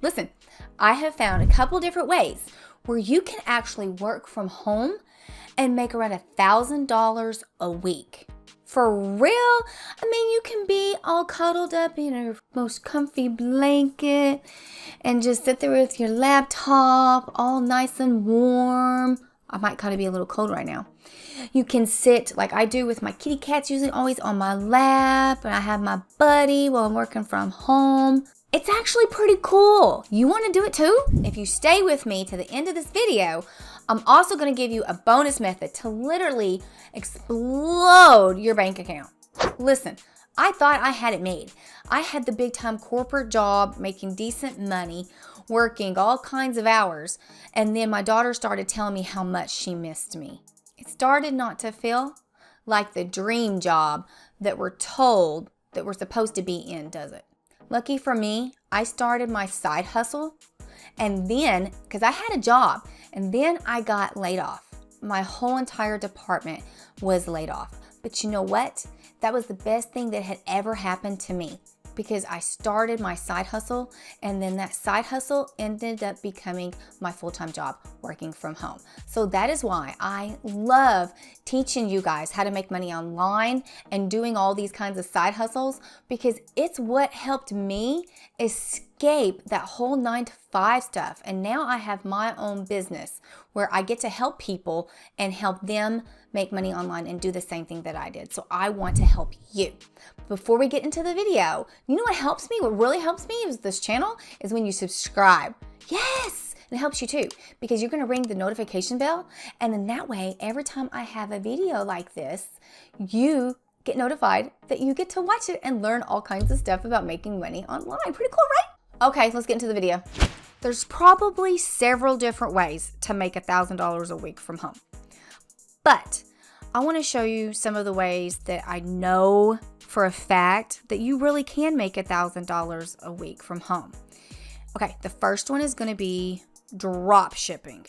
Listen, I have found a couple different ways where you can actually work from home and make around $1,000 a week. For real? I mean, you can be all cuddled up in your most comfy blanket and just sit there with your laptop, all nice and warm. I might kind of be a little cold right now. You can sit like I do with my kitty cats, usually always on my lap, and I have my buddy while I'm working from home. It's actually pretty cool. You want to do it too? If you stay with me to the end of this video, I'm also going to give you a bonus method to literally explode your bank account. Listen, I thought I had it made. I had the big time corporate job, making decent money, working all kinds of hours, and then my daughter started telling me how much she missed me. It started not to feel like the dream job that we're told that we're supposed to be in, does it? Lucky for me, I started my side hustle, and then, because I had a job, and then I got laid off. My whole entire department was laid off. But you know what? That was the best thing that had ever happened to me, because I started my side hustle, and then that side hustle ended up becoming my full-time job working from home. So that is why I love teaching you guys how to make money online and doing all these kinds of side hustles, because it's what helped me escape that whole 9-to-5 stuff. And now I have my own business where I get to help people and help them make money online and do the same thing that I did. So I want to help you. Before we get into the video, you know what helps me? What really helps me is this channel is when you subscribe. Yes, it helps you too, because you're gonna ring the notification bell, and then that way, every time I have a video like this, you get notified that you get to watch it and learn all kinds of stuff about making money online. Pretty cool, right? Okay, let's get into the video. There's probably several different ways to make $1,000 a week from home. But I want to show you some of the ways that I know for a fact that you really can make $1,000 a week from home. Okay, the first one is going to be drop shipping.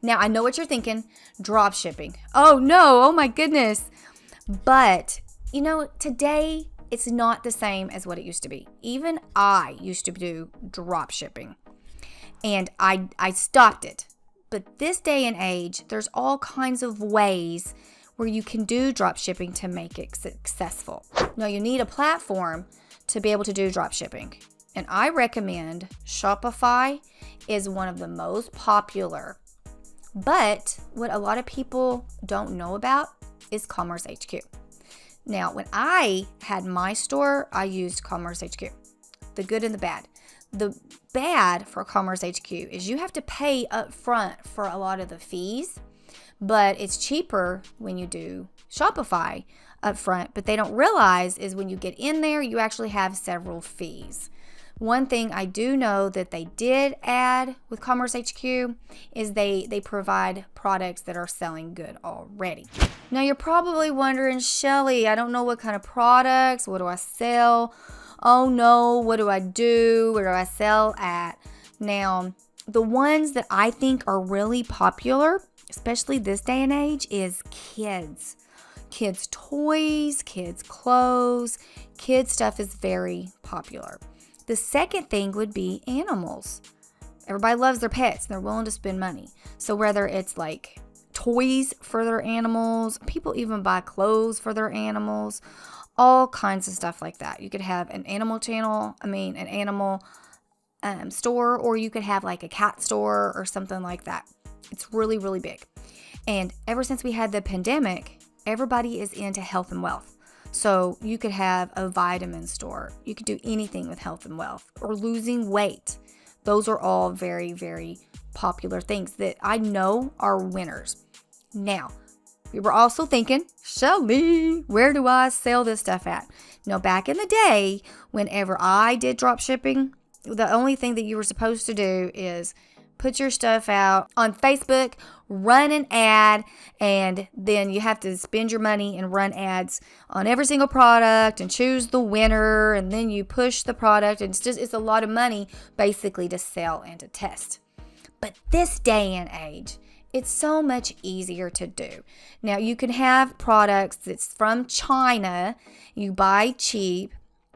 Now, I know what you're thinking, drop shipping. Oh no, oh my goodness. But, you know, today it's not the same as what it used to be. Even I used to do drop shipping, and I stopped it. But this day and age, there's all kinds of ways where you can do drop shipping to make it successful. Now, you need a platform to be able to do drop shipping. And I recommend Shopify is one of the most popular. But what a lot of people don't know about is Commerce HQ. Now, when I had my store, I used Commerce HQ, the good and the bad. The bad for Commerce HQ is you have to pay up front for a lot of the fees, but it's cheaper when you do Shopify up front. But they don't realize is when you get in there, you actually have several fees. One thing I do know that they did add with Commerce HQ is they provide products that are selling good already. Now, you're probably wondering, Shelly, I don't know what kind of products, what do I sell? Oh no, what do I do? Where do I sell at? Now, the ones that I think are really popular, especially this day and age, is kids. Kids toys, kids clothes, kids stuff is very popular. The second thing would be animals. Everybody loves their pets and they're willing to spend money. So whether it's like toys for their animals, people even buy clothes for their animals, all kinds of stuff like that. You could have an animal channel, an animal store, or you could have like a cat store or something like that. It's really, really big. And ever since we had the pandemic, everybody is into health and wealth. So you could have a vitamin store. You could do anything with health and wealth, or losing weight. Those are all very, very popular things that I know are winners. Now, we were also thinking, Shelly, where do I sell this stuff at? Now, back in the day, whenever I did drop shipping, the only thing that you were supposed to do is put your stuff out on Facebook, run an ad, and then you have to spend your money and run ads on every single product and choose the winner, and then you push the product, and it's a lot of money basically to sell and to test. But this day and age, it's so much easier to do. Now, you can have products that's from China, you buy cheap,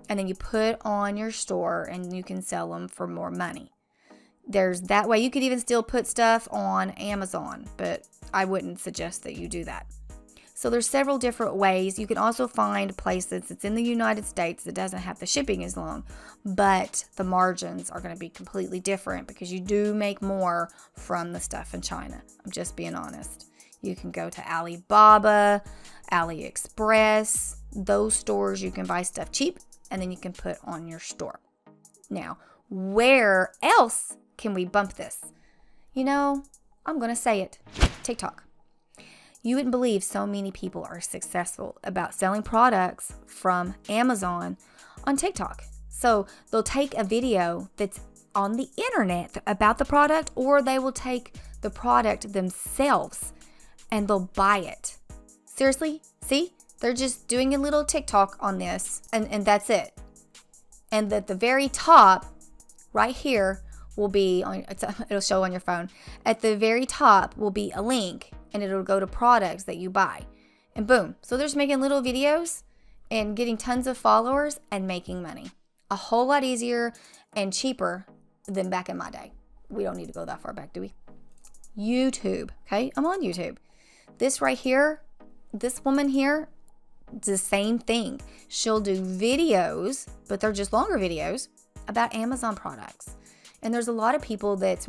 and then you put on your store and you can sell them for more money. There's that way. You could even still put stuff on Amazon, but I wouldn't suggest that you do that. So there's several different ways. You can also find places that's in the United States that doesn't have the shipping as long, but the margins are going to be completely different because you do make more from the stuff in China. I'm just being honest. You can go to Alibaba, AliExpress, those stores you can buy stuff cheap and then you can put on your store. Now, where else can we bump this? You know, I'm going to say it. TikTok. You wouldn't believe so many people are successful about selling products from Amazon on TikTok. So they'll take a video that's on the internet about the product, or they will take the product themselves and they'll buy it. Seriously? See? They're just doing a little TikTok on this and that's it. And at the very top, right here, will be, it'll show on your phone. At the very top will be a link and it'll go to products that you buy. And boom. So they're just making little videos and getting tons of followers and making money. A whole lot easier and cheaper than back in my day. We don't need to go that far back, do we? YouTube. Okay, I'm on YouTube. This right here, this woman here, the same thing. She'll do videos, but they're just longer videos about Amazon products. And there's a lot of people it's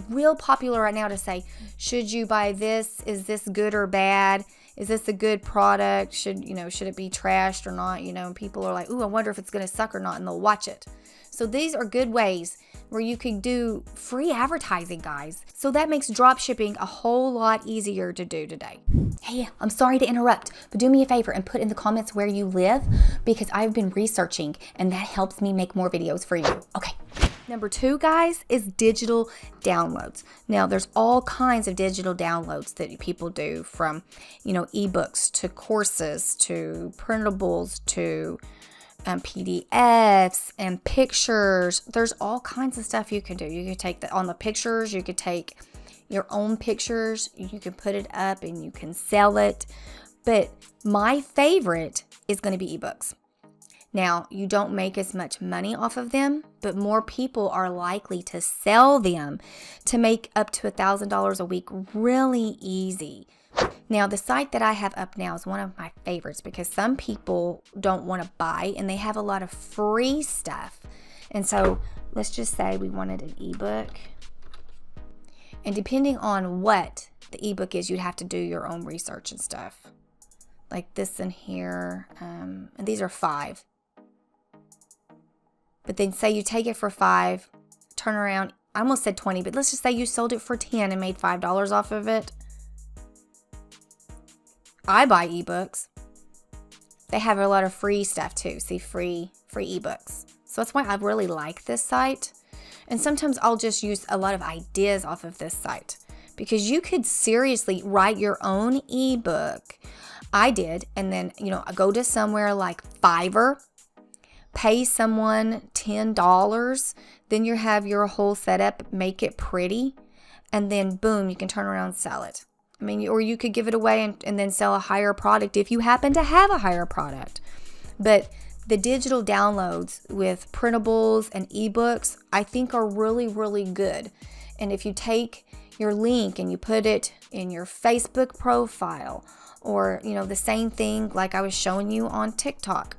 real popular right now to say, should you buy this? Is this good or bad? Is this a good product? Should it be trashed or not? And people are like, ooh, I wonder if it's going to suck or not, and they'll watch it. So these are good ways where you can do free advertising, guys. So that makes drop shipping a whole lot easier to do today. Hey, I'm sorry to interrupt, but do me a favor and put in the comments where you live, because I've been researching and that helps me make more videos for you. Okay. Number 2, guys, is digital downloads. Now, there's all kinds of digital downloads that people do, from, ebooks to courses to printables to PDFs and pictures. There's all kinds of stuff you can do. You could take on the pictures. You could take your own pictures. You can put it up and you can sell it. But my favorite is going to be ebooks. Now, you don't make as much money off of them, but more people are likely to sell them to make up to $1,000 a week really easy. Now, the site that I have up now is one of my favorites because some people don't want to buy and they have a lot of free stuff. And so let's just say we wanted an ebook. And depending on what the ebook is, you'd have to do your own research and stuff. Like this in here. And these are 5. But then say you take it for 5, turn around, I almost said 20, but let's just say you sold it for 10 and made $5 off of it. I buy ebooks. They have a lot of free stuff too. See, free ebooks. So that's why I really like this site. And sometimes I'll just use a lot of ideas off of this site, because you could seriously write your own ebook. I did. And then, go to somewhere like Fiverr, pay someone $10, then you have your whole setup, make it pretty, and then boom, you can turn around and sell it. Or you could give it away and then sell a higher product if you happen to have a higher product. But the digital downloads with printables and ebooks, I think are really, really good. And if you take your link and you put it in your Facebook profile, or, the same thing like I was showing you on TikTok,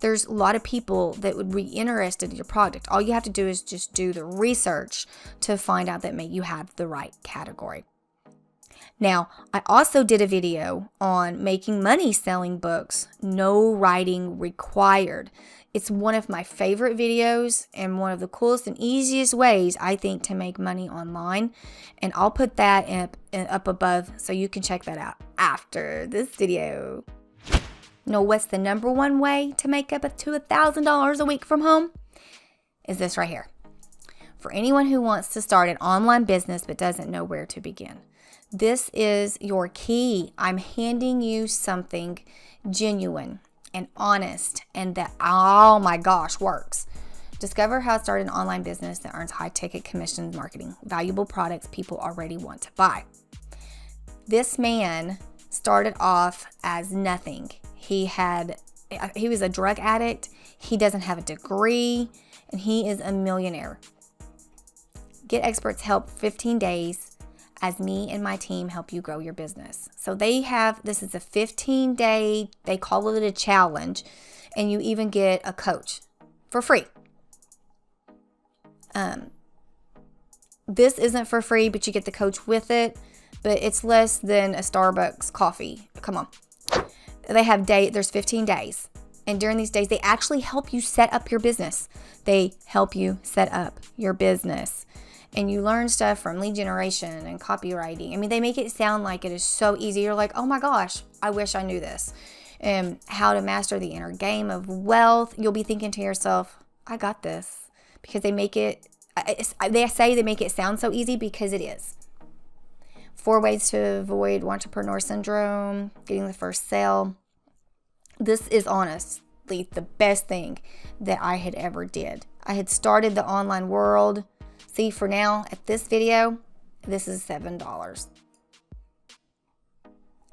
there's a lot of people that would be interested in your product. All you have to do is just do the research to find out that you have the right category. Now, I also did a video on making money selling books, no writing required. It's one of my favorite videos and one of the coolest and easiest ways, I think, to make money online. And I'll put that up above so you can check that out after this video. Know what's the number one way to make up to $1,000 a week from home? Is this right here. For anyone who wants to start an online business but doesn't know where to begin, this is your key. I'm handing you something genuine and honest and that, oh my gosh, works. Discover how to start an online business that earns high-ticket commission marketing, valuable products people already want to buy. This man started off as nothing. He was a drug addict. He doesn't have a degree, and he is a millionaire. Get Experts help 15 days as me and my team help you grow your business. So this is a 15-day, they call it a challenge, and you even get a coach for free. This isn't for free, but you get the coach with it, but it's less than a Starbucks coffee. Come on. There's 15 days. And during these days, they actually help you set up your business. They help you set up your business. And you learn stuff from lead generation and copywriting. I mean, they make it sound like it is so easy. You're like, oh my gosh, I wish I knew this. And how to master the inner game of wealth. You'll be thinking to yourself, I got this. Because they say they make it sound so easy because it is. 4 ways to avoid entrepreneur syndrome, getting the first sale. This is honestly the best thing that I had ever did. I had started the online world. See, for now, at this video, this is $7.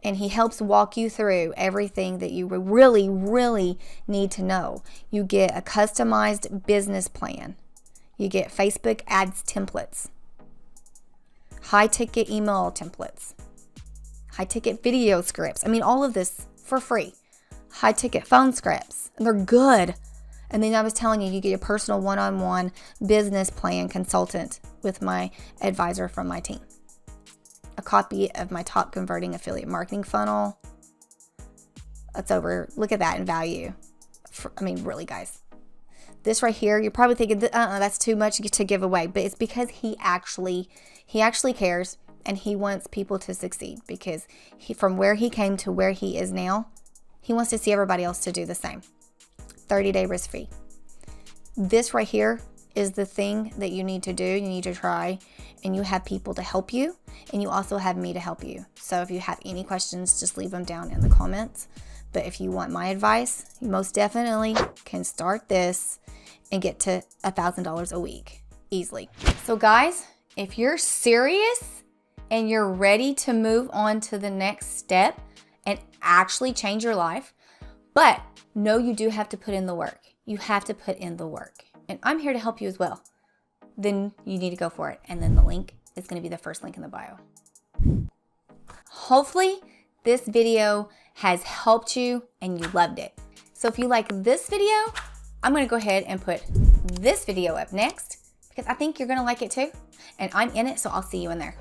And he helps walk you through everything that you really, really need to know. You get a customized business plan. You get Facebook ads templates, high-ticket email templates, high-ticket video scripts. I mean, all of this for free. High-ticket phone scripts. And they're good. And then I was telling you, you get a personal one-on-one business plan consultant with my advisor from my team. A copy of my top converting affiliate marketing funnel. Look at that in value. Really, guys. This right here, you're probably thinking, that's too much to give away. But it's because he actually cares, and he wants people to succeed. Because from where he came to where he is now, he wants to see everybody else to do the same. 30-day risk-free. This right here is the thing that you need to do. You need to try, and you have people to help you, and you also have me to help you. So if you have any questions, just leave them down in the comments. But if you want my advice, you most definitely can start this and get to $1,000 a week easily. So guys, if you're serious and you're ready to move on to the next step and actually change your life, but no, you do have to put in the work. You have to put in the work. And I'm here to help you as well. Then you need to go for it. And then the link is going to be the first link in the bio. Hopefully this video has helped you and you loved it. So if you like this video, I'm going to go ahead and put this video up next because I think you're going to like it too. And I'm in it, so I'll see you in there.